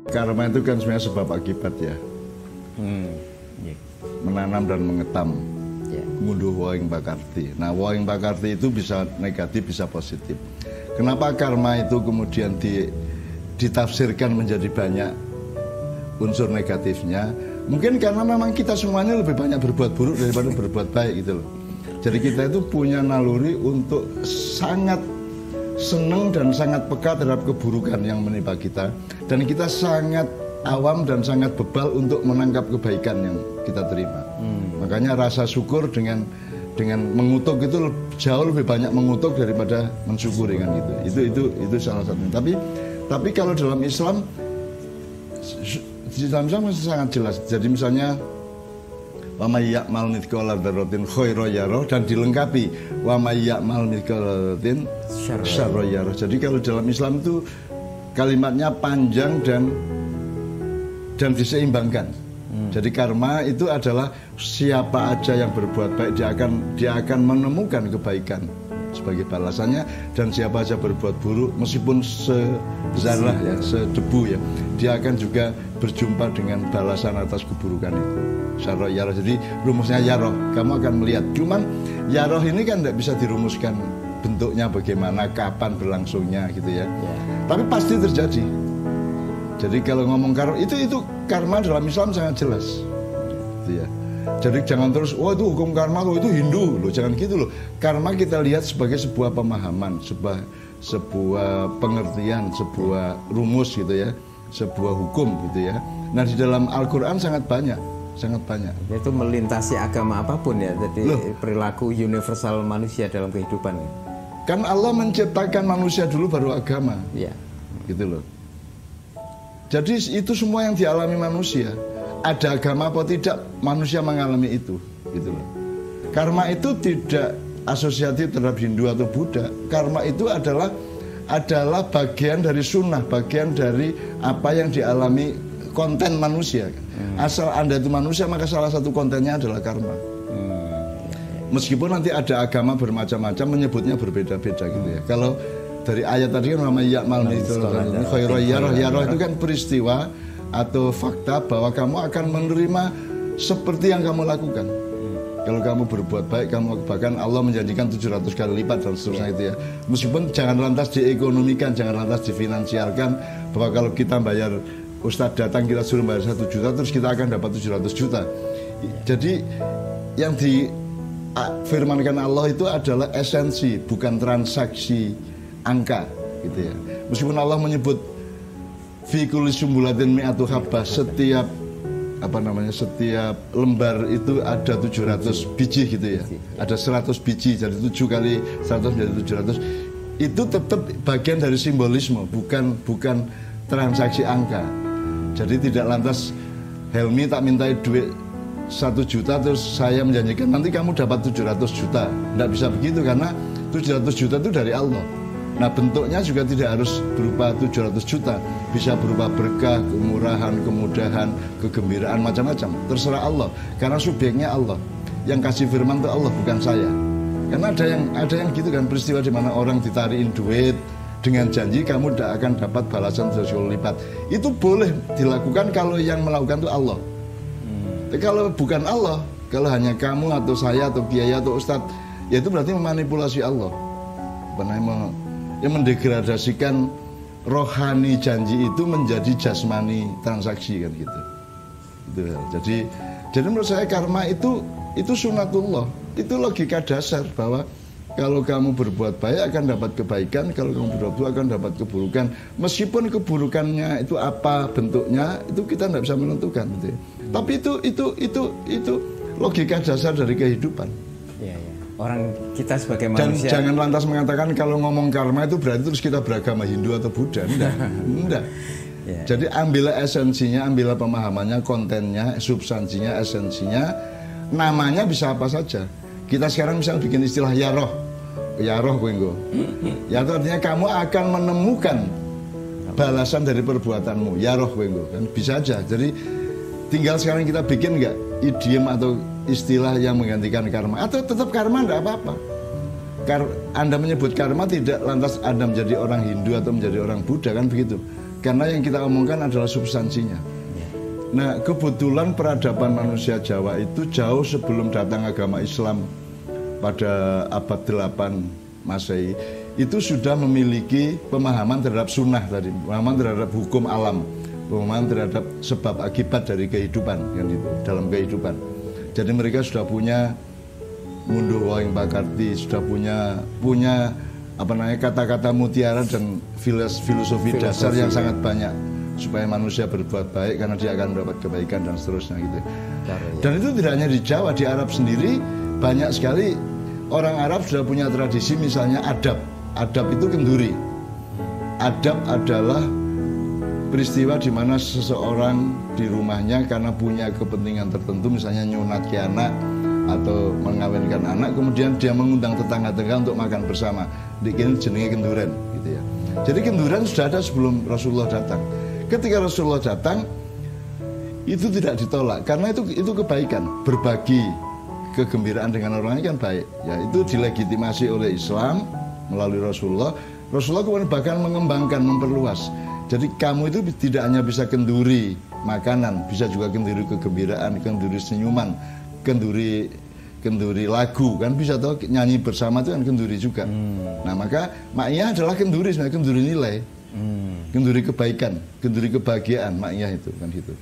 Karma itu kan sebenarnya sebab akibat ya. Menanam dan mengetam. Ngunduh waing pakarti. Nah, waing pakarti itu bisa negatif, bisa positif. Kenapa karma itu kemudian ditafsirkan menjadi banyak unsur negatifnya? Mungkin karena memang kita semuanya lebih banyak berbuat buruk daripada berbuat baik gitu loh. Jadi kita itu punya naluri untuk sangat senang dan sangat peka terhadap keburukan yang menimpa kita. Dan kita sangat awam dan sangat bebal untuk menangkap kebaikan yang kita terima. Makanya rasa syukur dengan mengutuk itu jauh lebih banyak mengutuk daripada mensyukuri kan gitu. Itu salah satunya. Tapi kalau dalam Islam masih sangat jelas. Jadi misalnya wa may ya'mal mithqala dzarratin khairan yarah dan dilengkapi wa may ya'mal mithqala dzarratin syarran yarah. Jadi kalau dalam Islam itu kalimatnya panjang dan diseimbangkan. Jadi karma itu adalah siapa aja yang berbuat baik dia akan menemukan kebaikan sebagai balasannya, dan siapa aja berbuat buruk meskipun sezarah ya, sedebu ya, dia akan juga berjumpa dengan balasan atas keburukan itu. Syarra yarah. Jadi rumusnya yaroh, kamu akan melihat. Cuman yaroh ini kan tidak bisa dirumuskan bentuknya bagaimana, kapan berlangsungnya gitu ya. Tapi pasti terjadi. Jadi kalau ngomong karma itu karma dalam Islam sangat jelas, gitu ya. Jadi jangan terus, oh itu hukum karma, oh itu Hindu loh, jangan gitu loh. Karma kita lihat sebagai sebuah pemahaman, sebuah pengertian, sebuah rumus gitu ya, sebuah hukum gitu ya. Nah di dalam Al-Quran sangat banyak. Itu melintasi agama apapun ya, jadi perilaku universal manusia dalam kehidupan. Kan Allah menciptakan manusia dulu baru agama, gitu loh. Jadi itu semua yang dialami manusia. Ada agama apa tidak, manusia mengalami itu, gitu loh. Karma itu tidak asosiatif terhadap Hindu atau Buddha. Karma itu adalah bagian dari sunnah, bagian dari apa yang dialami konten manusia. Asal Anda itu manusia, maka salah satu kontennya adalah karma. Meskipun nanti ada agama bermacam-macam menyebutnya berbeda-beda gitu ya. Kalau dari ayat tadi kan namanya ya'mal khairan yarah itu kan peristiwa atau fakta bahwa kamu akan menerima seperti yang kamu lakukan. Kalau kamu berbuat baik, kamu bahkan Allah menjanjikan 700 kali lipat dan seterusnya itu ya. Meskipun jangan lantas diekonomikan, jangan lantas difinansialkan bahwa kalau kita bayar Ustadz datang kita suruh bayar 1 juta terus kita akan dapat 700 juta. Jadi yang difirmankan Allah itu adalah esensi, bukan transaksi angka gitu ya. Meskipun Allah menyebut fi kulli sumbulatin mi'atu habbah, setiap lembar itu ada 700 biji gitu ya. Ada 100 biji, jadi 7 kali 100 menjadi 700. Itu tetap bagian dari simbolisme, bukan transaksi angka. Jadi tidak lantas Helmi tak mintai duit 1 juta terus saya menjanjikan nanti kamu dapat 700 juta. Tidak bisa begitu karena 700 juta itu dari Allah. Nah bentuknya juga tidak harus berupa 700 juta. Bisa berupa berkah, kemurahan, kemudahan, kegembiraan, macam-macam. Terserah Allah. Karena subjeknya Allah. Yang kasih firman itu Allah, bukan saya. Karena ada yang gitu kan, peristiwa di mana orang ditariin duit dengan janji kamu tidak akan dapat balasan 10 lipat. Itu boleh dilakukan kalau yang melakukan itu Allah. Tapi kalau bukan Allah, kalau hanya kamu atau saya atau kiai atau ustadz, ya itu berarti memanipulasi Allah. Yang mendegradasikan rohani janji itu menjadi jasmani transaksi kan gitu. Jadi menurut saya karma itu sunatullah. Itu logika dasar bahwa kalau kamu berbuat baik akan dapat kebaikan, kalau kamu berbuat buruk akan dapat keburukan. Meskipun keburukannya itu apa bentuknya, itu kita tidak bisa menentukan gitu ya. Tapi itu logika dasar dari kehidupan. Orang kita sebagai Dan manusia. jangan lantas mengatakan kalau ngomong karma itu berarti terus kita beragama Hindu atau Buddha. Enggak. Jadi ambillah esensinya, ambillah pemahamannya, kontennya, substansinya, esensinya. Namanya bisa apa saja. Kita sekarang misalnya bikin istilah yaroh kowe nggo. Ya itu artinya kamu akan menemukan balasan dari perbuatanmu. Yaroh kowe nggo kan bisa aja. Jadi tinggal sekarang kita bikin enggak idiom atau istilah yang menggantikan karma, atau tetap karma enggak apa-apa. Anda menyebut karma tidak lantas Anda menjadi orang Hindu atau menjadi orang Buddha kan begitu. Karena yang kita omongkan adalah substansinya. Nah, kebetulan peradaban manusia Jawa itu jauh sebelum datang agama Islam pada abad 8 Masehi itu sudah memiliki pemahaman terhadap sunnah tadi, pemahaman terhadap hukum alam, pemahaman terhadap sebab akibat dari kehidupan kan itu dalam kehidupan. Jadi mereka sudah punya mundur wahing pakarti, sudah punya apa namanya kata-kata mutiara dan filosofi dasar yang sangat banyak supaya manusia berbuat baik karena dia akan mendapat kebaikan dan seterusnya gitu. Dan itu tidak hanya di Jawa, di Arab sendiri banyak sekali orang Arab sudah punya tradisi misalnya adab. Adab itu kenduri. Adab adalah peristiwa di mana seseorang di rumahnya karena punya kepentingan tertentu misalnya nyunati anak atau mengawinkan anak, kemudian dia mengundang tetangga-tetangga untuk makan bersama. Dikirim jenenge kenduran gitu ya. Jadi kenduran sudah ada sebelum Rasulullah datang. Ketika Rasulullah datang itu tidak ditolak karena itu kebaikan, berbagi kegembiraan dengan orang lain kan baik. Ya, itu dilegitimasi oleh Islam melalui Rasulullah. Rasulullah kemudian bahkan mengembangkan, memperluas. Jadi kamu itu tidak hanya bisa kenduri makanan, bisa juga kenduri kegembiraan, kenduri senyuman, kenduri lagu, kan bisa tahu nyanyi bersama itu kan kenduri juga. Nah maka maknya adalah kenduri, sebenarnya kenduri nilai, kenduri kebaikan, kenduri kebahagiaan, maknya itu kan gitu.